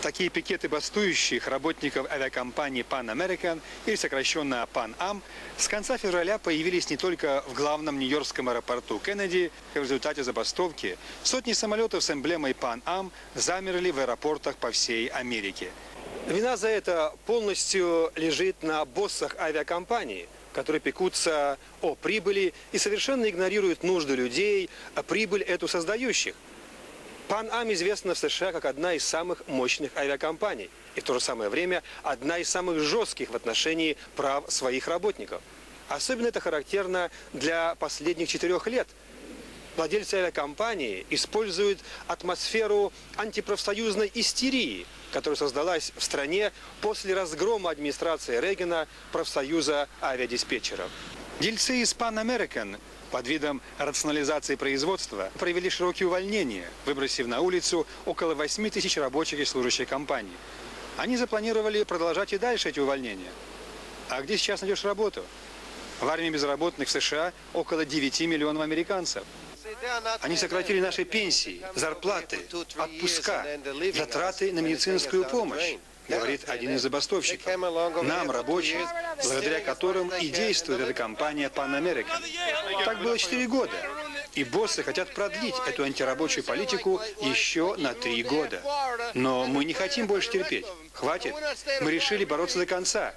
Такие пикеты бастующих работников авиакомпании Pan American, или сокращенно Pan Am, с конца февраля появились не только в главном нью-йоркском аэропорту Кеннеди. В результате забастовки сотни самолетов с эмблемой Pan Am замерли в аэропортах по всей Америке. Вина за это полностью лежит на боссах авиакомпании, которые пекутся о прибыли и совершенно игнорируют нужды людей, а прибыль эту создающих. Pan Am известна в США как одна из самых мощных авиакомпаний и в то же самое время одна из самых жестких в отношении прав своих работников. Особенно это характерно для последних 4 лет. Владельцы авиакомпании используют атмосферу антипрофсоюзной истерии, которая создалась в стране после разгрома администрации Рейгана профсоюза авиадиспетчеров. Дельцы из Pan American под видом рационализации производства провели широкие увольнения, выбросив на улицу около 8 тысяч рабочих и служащих компаний. Они запланировали продолжать и дальше эти увольнения. А где сейчас найдешь работу? В армии безработных в США около 9 миллионов американцев. Они сократили наши пенсии, зарплаты, отпуска, затраты на медицинскую помощь, говорит один из забастовщиков. Нам, рабочим, благодаря которым и действует эта компания Pan American. Так было 4 года. И боссы хотят продлить эту антирабочую политику еще на 3 года. Но мы не хотим больше терпеть. Хватит. Мы решили бороться до конца.